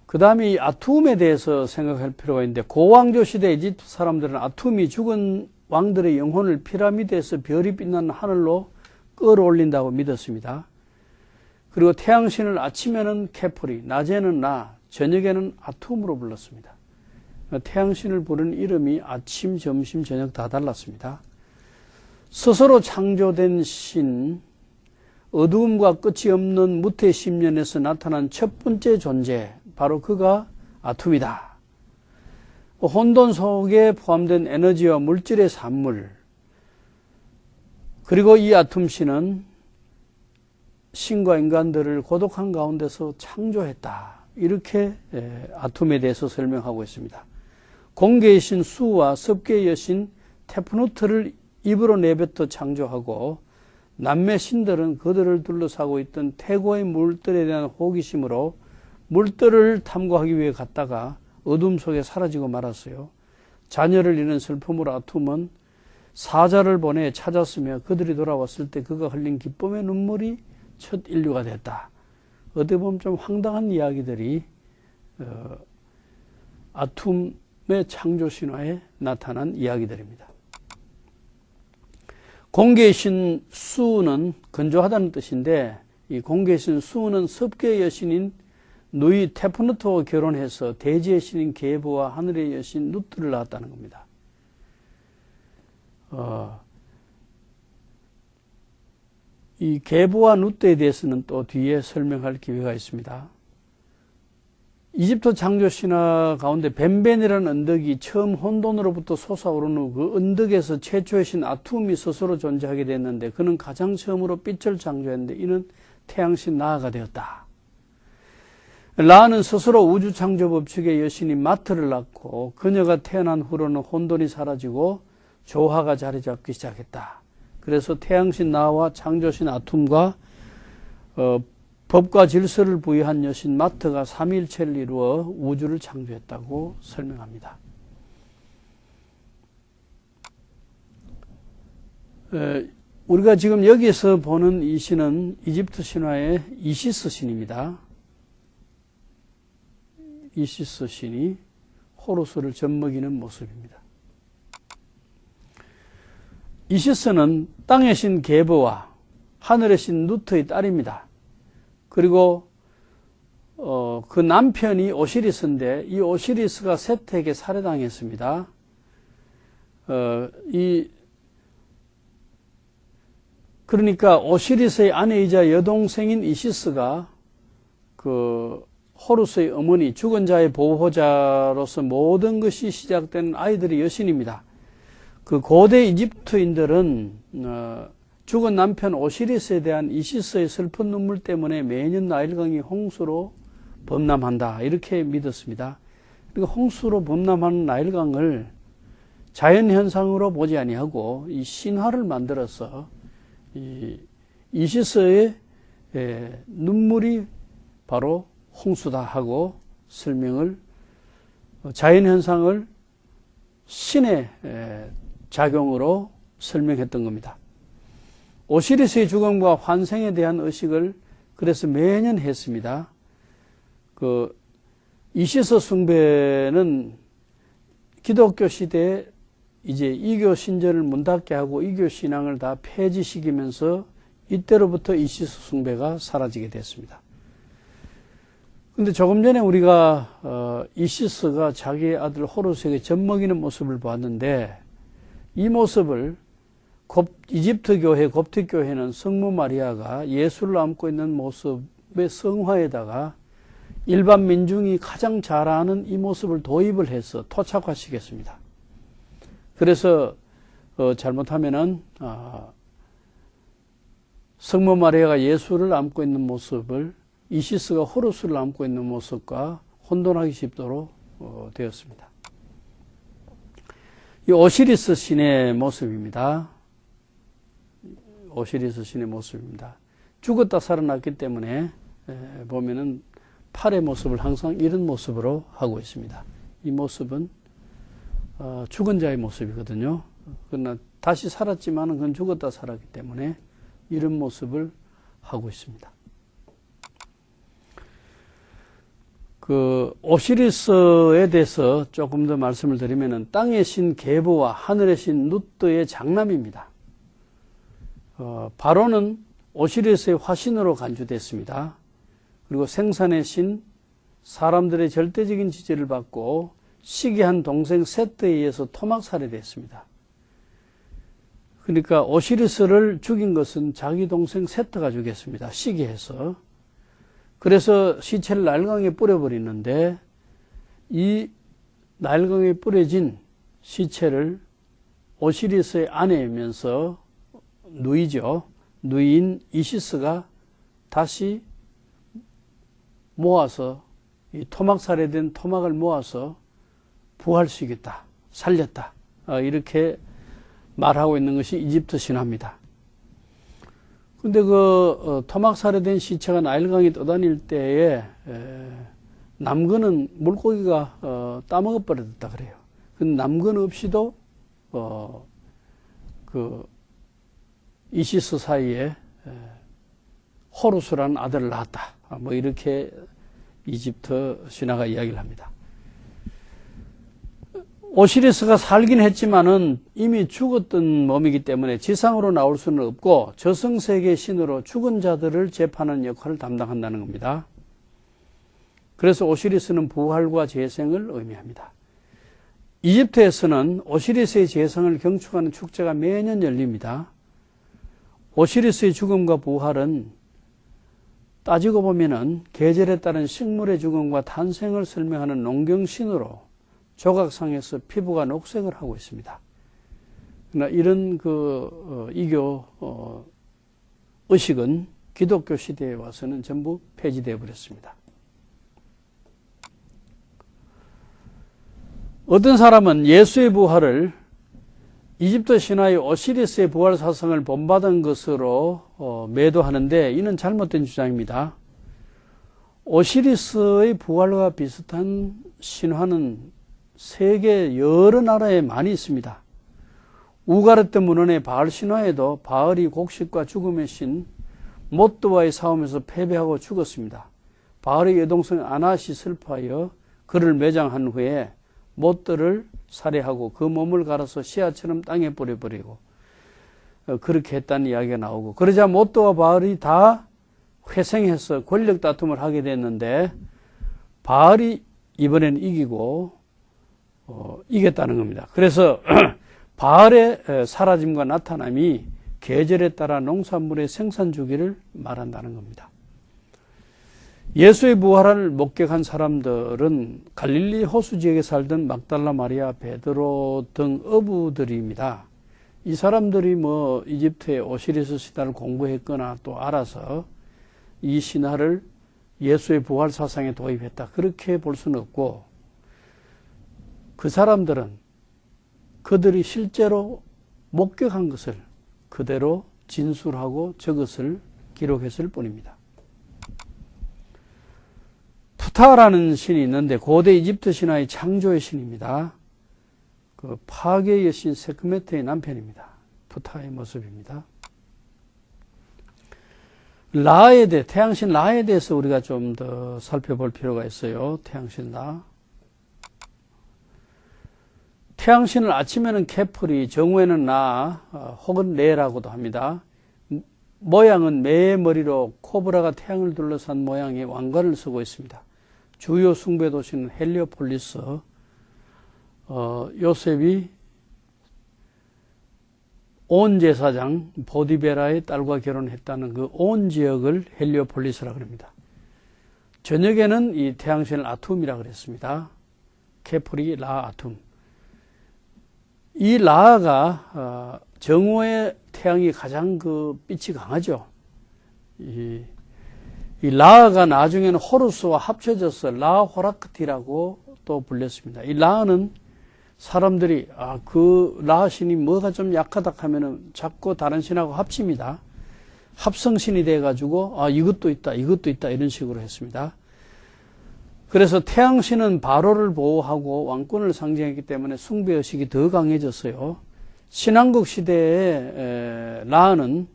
S1: 그 다음에 이 아툼에 대해서 생각할 필요가 있는데, 고왕조 시대 이집트 사람들은 아툼이 죽은 왕들의 영혼을 피라미드에서 별이 빛나는 하늘로 끌어올린다고 믿었습니다. 그리고 태양신을 아침에는 케프리, 낮에는 나, 저녁에는 아툼으로 불렀습니다. 태양신을 부르는 이름이 아침, 점심, 저녁 다 달랐습니다. 스스로 창조된 신, 어두움과 끝이 없는 무태 10년에서 나타난 첫 번째 존재, 바로 그가 아툼이다. 혼돈 속에 포함된 에너지와 물질의 산물, 그리고 이 아툼신은 신과 인간들을 고독한 가운데서 창조했다. 이렇게 아툼에 대해서 설명하고 있습니다. 공개의 신 수와 습계의 여신 테프누트를 입으로 내뱉어 창조하고, 남매 신들은 그들을 둘러싸고 있던 태고의 물들에 대한 호기심으로 물들을 탐구하기 위해 갔다가 어둠 속에 사라지고 말았어요. 자녀를 잃은 슬픔으로 아툼은 사자를 보내 찾았으며 그들이 돌아왔을 때 그가 흘린 기쁨의 눈물이 첫 인류가 됐다. 어떻게 보면 좀 황당한 이야기들이 아툼의 창조 신화에 나타난 이야기들입니다. 공개의 신 수는 건조하다는 뜻인데, 이 공개의 신 수는 습계의 여신인 누이 테프누트와 결혼해서 대지의 신인 게보와 하늘의 여신 누트를 낳았다는 겁니다. 이 게보와 누트에 대해서는 또 뒤에 설명할 기회가 있습니다. 이집트 창조 신화 가운데 벤벤이라는 언덕이 처음 혼돈으로부터 솟아오른 후 그 언덕에서 최초의 신 아툼이 스스로 존재하게 됐는데, 그는 가장 처음으로 빛을 창조했는데 이는 태양신 나아가 되었다. 라는 스스로 우주 창조 법칙의 여신인 마트를 낳고, 그녀가 태어난 후로는 혼돈이 사라지고 조화가 자리 잡기 시작했다. 그래서 태양신 나와 창조신 아툼과 법과 질서를 부여한 여신 마트가 삼위일체를 이루어 우주를 창조했다고 설명합니다. 우리가 지금 여기서 보는 이 신은 이집트 신화의 이시스 신입니다. 이시스 신이 호루스를 젖먹이는 모습입니다. 이시스는 땅의 신 게보와 하늘의 신 누트의 딸입니다. 그리고 그 남편이 오시리스인데, 이 오시리스가 셋에게 살해당했습니다. 그러니까 오시리스의 아내이자 여동생인 이시스가 그 호루스의 어머니, 죽은 자의 보호자로서 모든 것이 시작된 아이들의 여신입니다. 그 고대 이집트인들은 죽은 남편 오시리스에 대한 이시스의 슬픈 눈물 때문에 매년 나일강이 홍수로 범람한다, 이렇게 믿었습니다. 그러니까 홍수로 범람하는 나일강을 자연현상으로 보지 아니하고 이 신화를 만들어서 이시스의 눈물이 바로 홍수다 하고 설명을, 자연현상을 신의 작용으로 설명했던 겁니다. 오시리스의 죽음과 환생에 대한 의식을 그래서 매년 했습니다. 그 이시스 숭배는 기독교 시대에 이제 이교 신전을 문 닫게 하고 이교 신앙을 다 폐지시키면서 이때로부터 이시스 숭배가 사라지게 됐습니다. 근데 조금 전에 우리가 이시스가 자기의 아들 호루스에게 젖먹이는 모습을 보았는데, 이 모습을 이집트 교회, koptic 교회는 성모 마리아가 예수를 안고 있는 모습의 성화에다가 일반 민중이 가장 잘 아는 이 모습을 도입을 해서 토착화시켰습니다. 그래서 잘못하면은 성모 마리아가 예수를 안고 있는 모습을 이시스가 호루스를 안고 있는 모습과 혼돈하기 쉽도록 되었습니다. 이 오시리스 신의 모습입니다. 오시리스 신의 모습입니다. 죽었다 살아났기 때문에 보면은 팔의 모습을 항상 이런 모습으로 하고 있습니다. 이 모습은 죽은 자의 모습이거든요. 그러나 다시 살았지만은 그건 죽었다 살았기 때문에 이런 모습을 하고 있습니다. 그 오시리스에 대해서 조금 더 말씀을 드리면은 땅의 신 게부와 하늘의 신 누트의 장남입니다. 바로는 오시리스의 화신으로 간주됐습니다. 그리고 생산의 신, 사람들의 절대적인 지지를 받고 시기한 동생 세트에 의해서 토막 살해됐습니다. 그러니까 오시리스를 죽인 것은 자기 동생 세트가 죽였습니다. 시기해서. 그래서 시체를 나일강에 뿌려버리는데, 이 나일강에 뿌려진 시체를 오시리스의 아내이면서 누이인 이시스가 다시 모아서, 이 토막 살해된 토막을 모아서 부활시켰다, 살렸다, 이렇게 말하고 있는 것이 이집트 신화입니다. 근데 그 토막 살해된 시체가 나일강에 떠다닐 때에 남근은 물고기가 따먹어 버렸다 그래요. 근데 남근 없이도 그 이시스 사이에 호루스라는 아들을 낳았다, 뭐 이렇게 이집트 신화가 이야기를 합니다. 오시리스가 살긴 했지만은 이미 죽었던 몸이기 때문에 지상으로 나올 수는 없고 저승세계 신으로 죽은 자들을 재판하는 역할을 담당한다는 겁니다. 그래서 오시리스는 부활과 재생을 의미합니다. 이집트에서는 오시리스의 재생을 경축하는 축제가 매년 열립니다. 오시리스의 죽음과 부활은 따지고 보면은 계절에 따른 식물의 죽음과 탄생을 설명하는 농경신으로 조각상에서 피부가 녹색을 하고 있습니다. 그러나 이런 이교 의식은 기독교 시대에 와서는 전부 폐지되어 버렸습니다. 어떤 사람은 예수의 부활을 이집트 신화의 오시리스의 부활 사상을 본받은 것으로 매도하는데, 이는 잘못된 주장입니다. 오시리스의 부활과 비슷한 신화는 세계 여러 나라에 많이 있습니다. 우가르트 문헌의 바알 신화에도 바알이 곡식과 죽음의 신 모트와의 싸움에서 패배하고 죽었습니다. 바알의 여동생 아낫이 슬퍼하여 그를 매장한 후에 모트를 살해하고 그 몸을 갈아서 씨앗처럼 땅에 뿌려버리고 그렇게 했다는 이야기가 나오고, 그러자 모트와 바알이 다 회생해서 권력 다툼을 하게 됐는데 바알이 이번에는 이기고 이겼다는 겁니다. 그래서 바알의 사라짐과 나타남이 계절에 따라 농산물의 생산 주기를 말한다는 겁니다. 예수의 부활을 목격한 사람들은 갈릴리 호수 지역에 살던 막달라 마리아, 베드로 등 어부들입니다. 이 사람들이 뭐 이집트의 오시리스 신화를 공부했거나 또 알아서 이 신화를 예수의 부활 사상에 도입했다, 그렇게 볼 수는 없고, 그 사람들은 그들이 실제로 목격한 것을 그대로 진술하고 저것을 기록했을 뿐입니다. 푸타라는 신이 있는데 고대 이집트 신화의 창조의 신입니다. 그 파괴의 여신 세크메트의 남편입니다. 푸타의 모습입니다. 라에 대해, 태양신 라에 대해서 우리가 좀 더 살펴볼 필요가 있어요. 태양신 라. 태양신을 아침에는 케프리, 정오에는 라, 혹은 레라고도 합니다. 모양은 매의 머리로 코브라가 태양을 둘러싼 모양의 왕관을 쓰고 있습니다. 주요 숭배 도시는 헬리오폴리스, 요셉이 온 제사장 보디베라의 딸과 결혼했다는 그 온 지역을 헬리오폴리스라고 합니다. 저녁에는 이 태양신을 아툼이라고 그랬습니다. 케프리 라 아툼. 이 라가 정오의 태양이 가장 그 빛이 강하죠. 이 라가 나중에는 호루스와 합쳐져서 라호라크티라고 또 불렸습니다. 이 라는 사람들이 그 라 신이 뭐가 좀 약하다 하면은 자꾸 다른 신하고 합칩니다. 합성신이 돼가지고 이것도 있다 이런 식으로 했습니다. 그래서 태양신은 바로를 보호하고 왕권을 상징했기 때문에 숭배의식이 더 강해졌어요. 신왕국 시대에 라는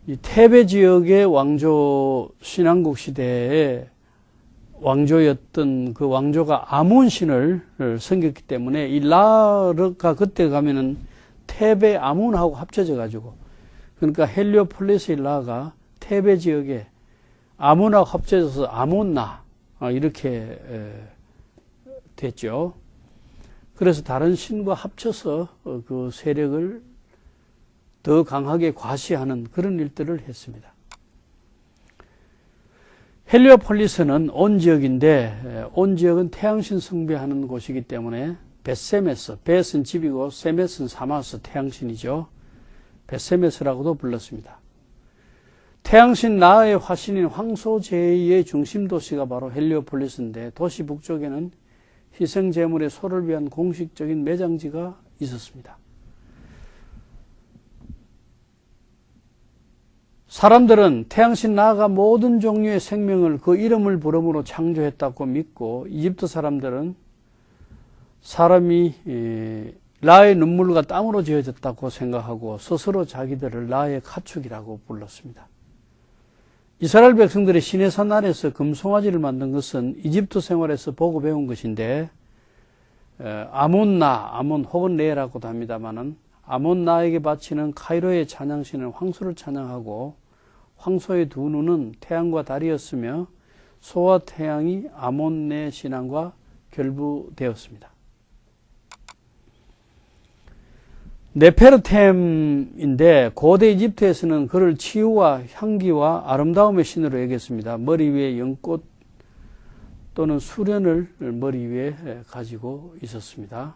S1: 이 테베 지역의 왕조, 신왕국 시대에 왕조였던 그 왕조가 아몬신을 섬겼기 때문에 이 라가 그때 가면은 테베 아몬하고 합쳐져 가지고, 그러니까 헬리오폴리스의 라가 테베 지역에 아몬하고 합쳐져서 아몬나 이렇게 됐죠. 그래서 다른 신과 합쳐서 그 세력을 더 강하게 과시하는 그런 일들을 했습니다. 헬리오폴리스는 온 지역인데, 온 지역은 태양신 숭배하는 곳이기 때문에 벳세메스, 벳은 집이고 세메스는 사마스, 태양신이죠. 벳세메스라고도 불렀습니다. 태양신 나의 화신인 황소제의 중심 도시가 바로 헬리오폴리스인데, 도시 북쪽에는 희생제물의 소를 위한 공식적인 매장지가 있었습니다. 사람들은 태양신 나가 모든 종류의 생명을 그 이름을 부름으로 창조했다고 믿고, 이집트 사람들은 사람이 라의 눈물과 땀으로 지어졌다고 생각하고 스스로 자기들을 라의 가축이라고 불렀습니다. 이스라엘 백성들이 시내산 아래서 금송아지를 만든 것은 이집트 생활에서 보고 배운 것인데, 아몬나, 아몬 혹은 레라고도 합니다만은, 아몬나에게 바치는 카이로의 찬양신은 황소를 찬양하고, 황소의 두 눈은 태양과 달이었으며 소와 태양이 아몬네 신앙과 결부되었습니다. 네페르템인데 고대 이집트에서는 그를 치유와 향기와 아름다움의 신으로 여겼습니다. 머리 위에 연꽃 또는 수련을 머리 위에 가지고 있었습니다.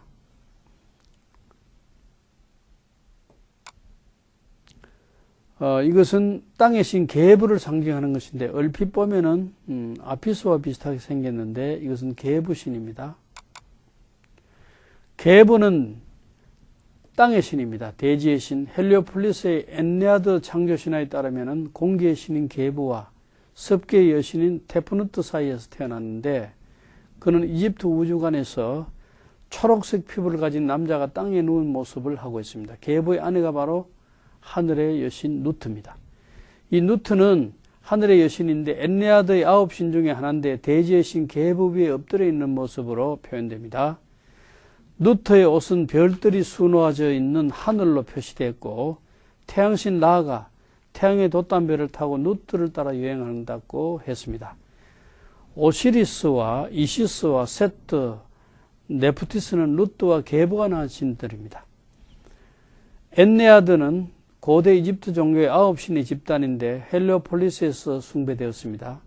S1: 이것은 땅의 신 게브를 상징하는 것인데, 얼핏 보면은 아피스와 비슷하게 생겼는데 이것은 게브신입니다. 게브는 땅의 신입니다. 대지의 신. 헬리오폴리스의 엔네아드 창조신화에 따르면은 공기의 신인 게브와 습계의 여신인 테프누트 사이에서 태어났는데, 그는 이집트 우주관에서 초록색 피부를 가진 남자가 땅에 누운 모습을 하고 있습니다. 게브의 아내가 바로 하늘의 여신 누트입니다. 이 누트는 하늘의 여신인데 엔네아드의 9신 중에 하나인데 대지의 신 게브 위에 엎드려 있는 모습으로 표현됩니다. 누트의 옷은 별들이 수놓아져 있는 하늘로 표시되었고, 태양신 라가 태양의 돛담배를 타고 누트를 따라 여행한다고 했습니다. 오시리스와 이시스와 세트, 네프티스는 누트와 게브가 낳은 신들입니다. 엔네아드는 고대 이집트 종교의 9신의 집단인데 헬리오폴리스에서 숭배되었습니다.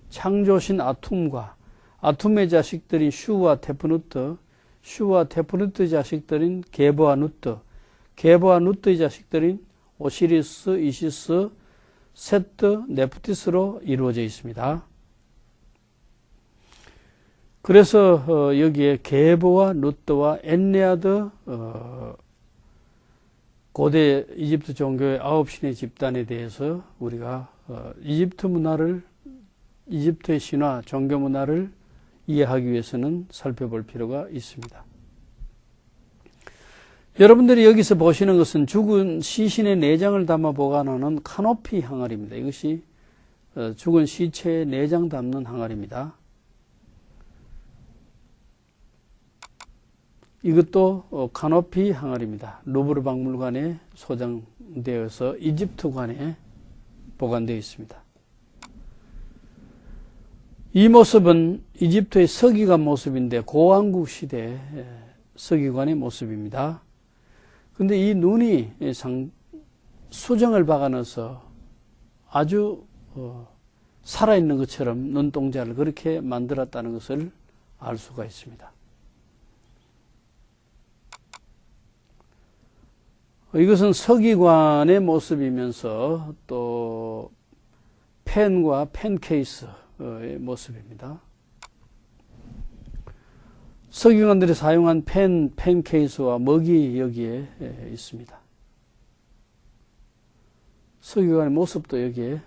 S1: 창조신 아툼과 아툼의 자식들인 슈와 테프누트, 슈와 테프누트의 자식들인 게브와 누트, 게브와 누트의 자식들인 오시리스, 이시스, 세트, 네프티스로 이루어져 있습니다. 그래서 여기에 게브와 누트와 엔네아드, 고대 이집트 종교의 9신의 집단에 대해서 우리가 이집트 문화를, 이집트의 신화, 종교 문화를 이해하기 위해서는 살펴볼 필요가 있습니다. 여러분들이 여기서 보시는 것은 죽은 시신의 내장을 담아 보관하는 카노피 항아리입니다. 이것이 죽은 시체의 내장 담는 항아리입니다. 이것도 카노피 항아리입니다. 루브르 박물관에 소장되어서 이집트관에 보관되어 있습니다. 이 모습은 이집트의 서기관 모습인데 고왕국 시대 서기관의 모습입니다. 근데 이 눈이 수정을 박아넣어서 아주 살아있는 것처럼 눈동자를 그렇게 만들었다는 것을 알 수가 있습니다. 이것은 서기관의 모습이면서 또 펜과 펜 케이스의 모습입니다. 서기관들이 사용한 펜 케이스와 먹이 여기에 있습니다. 서기관의 모습도 여기에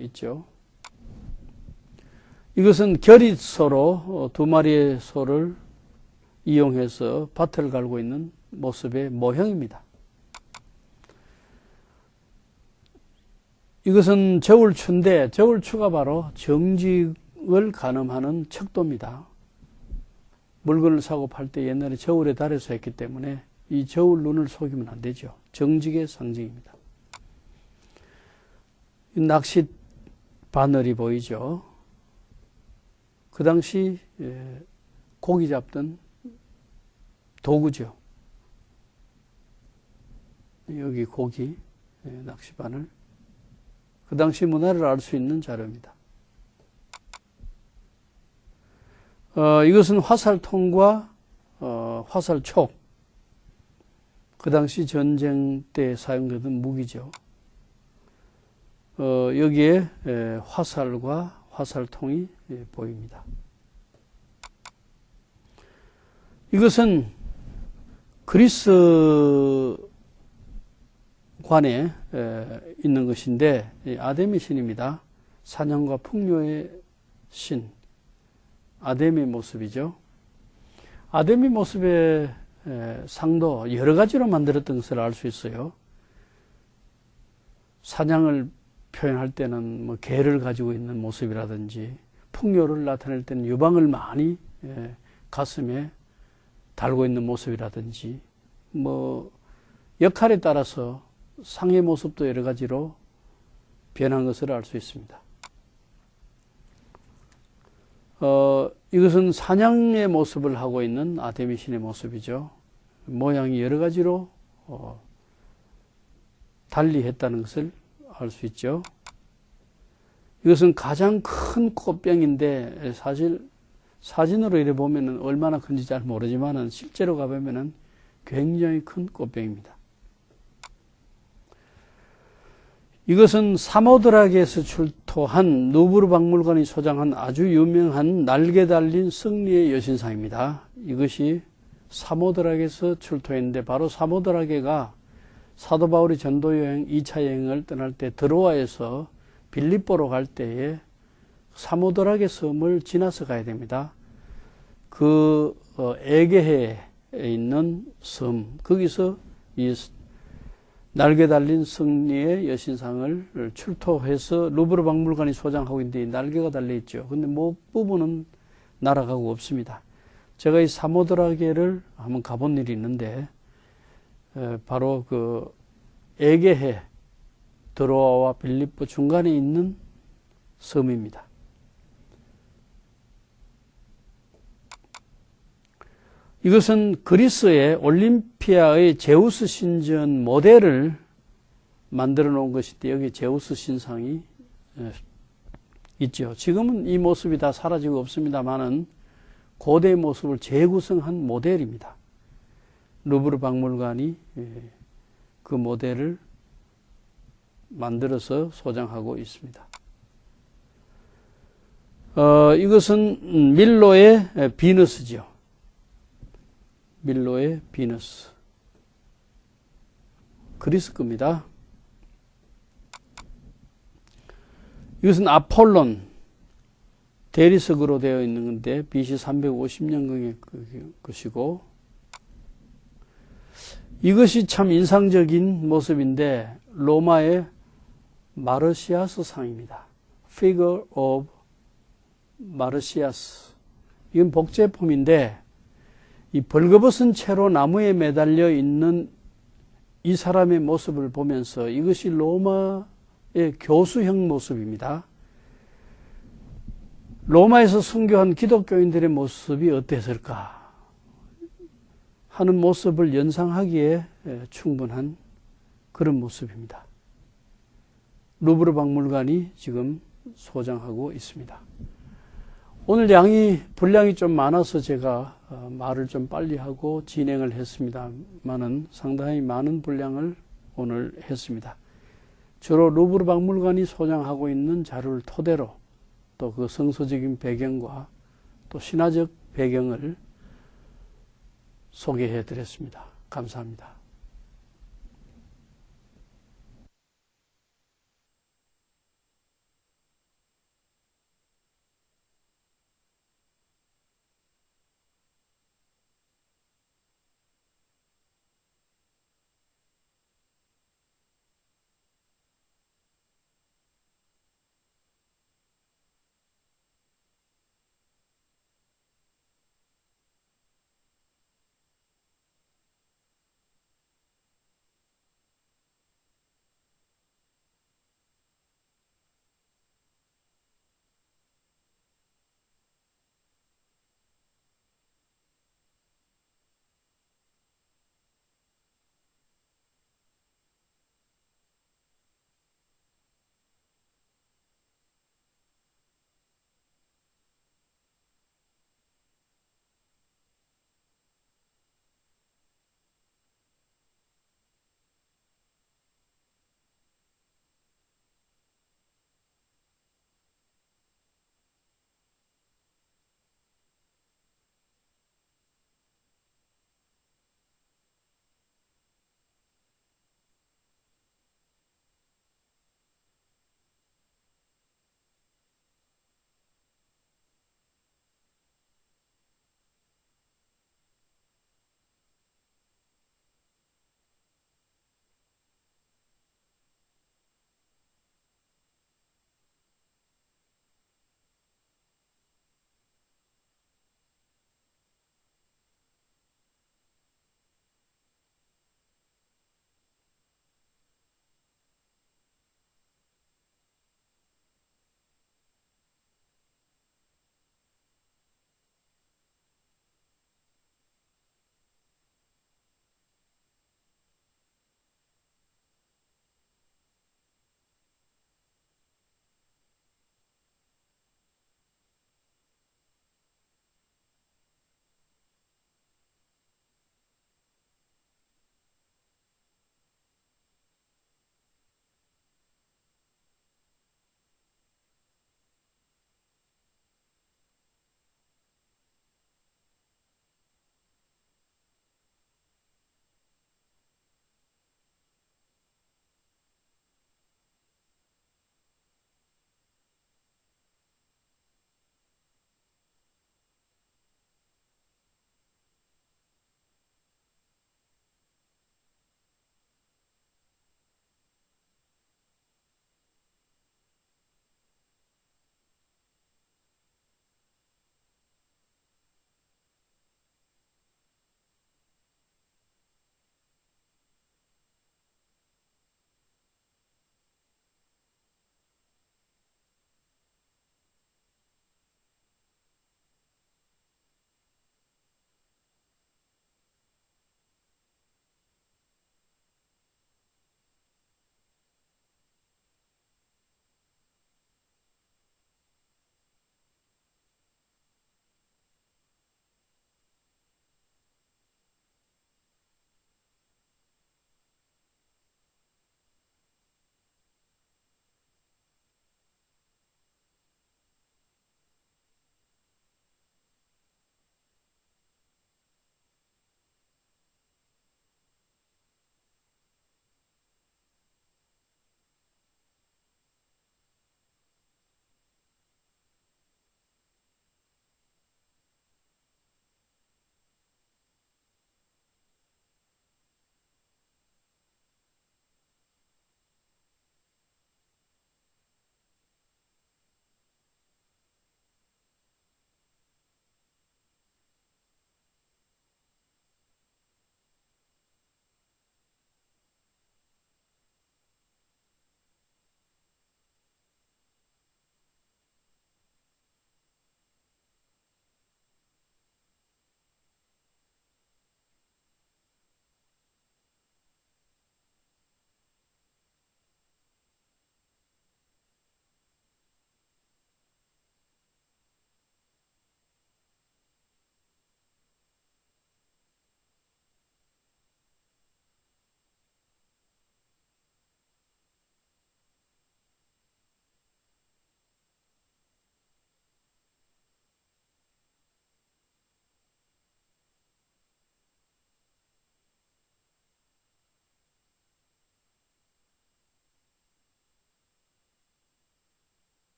S1: 있죠. 이것은 겨릿소로 두 마리의 소를 이용해서 밭을 갈고 있는 모습의 모형입니다. 이것은 저울추인데 저울추가 바로 정직을 가늠하는 척도입니다. 물건을 사고 팔 때 옛날에 저울에 달여서 했기 때문에 이 저울 눈을 속이면 안 되죠. 정직의 상징입니다. 낚시 바늘이 보이죠. 그 당시 고기 잡던 도구죠. 여기 고기, 낚시 바늘. 그 당시 문화를 알 수 있는 자료입니다. 이것은 화살통과 화살촉, 그 당시 전쟁 때 사용되던 무기죠. 여기에 화살과 화살통이 보입니다. 이것은 그리스관에 있는 것인데 아데미 신입니다. 사냥과 풍요의 신, 아데미 모습이죠. 아데미 모습의 상도 여러 가지로 만들었던 것을 알 수 있어요. 사냥을 표현할 때는 뭐 개를 가지고 있는 모습이라든지, 풍요를 나타낼 때는 유방을 많이 가슴에 달고 있는 모습이라든지, 뭐 역할에 따라서 상의 모습도 여러 가지로 변한 것을 알 수 있습니다. 이것은 사냥의 모습을 하고 있는 아데미 신의 모습이죠. 모양이 여러 가지로 달리 했다는 것을 알 수 있죠. 이것은 가장 큰 꽃병인데 사실 사진으로 이래 보면은 얼마나 큰지 잘 모르지만은 실제로 가보면은 굉장히 큰 꽃병입니다. 이것은 사모드락에서 출토한 루브르 박물관이 소장한 아주 유명한 날개 달린 승리의 여신상입니다. 이것이 사모드락에서 출토했는데 바로 사모드라게가 사도 바울이 전도 여행 2차 여행을 떠날 때 드로아에서 빌립보로 갈 때에 사모드라게 섬을 지나서 가야 됩니다. 그 에게해에 있는 섬, 거기서 이 날개 달린 승리의 여신상을 출토해서 루브르 박물관이 소장하고 있는데 날개가 달려 있죠. 근데 목 부분은 날아가고 없습니다. 제가 이 사모드라게를 한번 가본 일이 있는데 바로 그 에게해, 드로아와 빌립보 중간에 있는 섬입니다. 이것은 그리스의 올림피아의 제우스 신전 모델을 만들어 놓은 것인데 여기 제우스 신상이 있죠. 지금은 이 모습이 다 사라지고 없습니다만은 고대의 모습을 재구성한 모델입니다. 루브르 박물관이 그 모델을 만들어서 소장하고 있습니다. 이것은 밀로의 비너스죠. 밀로의 비너스. 그리스 겁니다. 이것은 아폴론 대리석으로 되어 있는 건데 BC 350년경의 것이고, 이것이 참 인상적인 모습인데 로마의 마르시아스 상입니다. Figure of 마르시아스. 이건 복제품인데 이 벌거벗은 채로 나무에 매달려 있는 이 사람의 모습을 보면서 이것이 로마의 교수형 모습입니다. 로마에서 순교한 기독교인들의 모습이 어땠을까 하는 모습을 연상하기에 충분한 그런 모습입니다. 루브르 박물관이 지금 소장하고 있습니다. 오늘 분량이 좀 많아서 제가 말을 좀 빨리 하고 진행을 했습니다만은 상당히 많은 분량을 오늘 했습니다. 주로 루브르 박물관이 소장하고 있는 자료를 토대로 또 그 성서적인 배경과 또 신화적 배경을 소개해 드렸습니다. 감사합니다.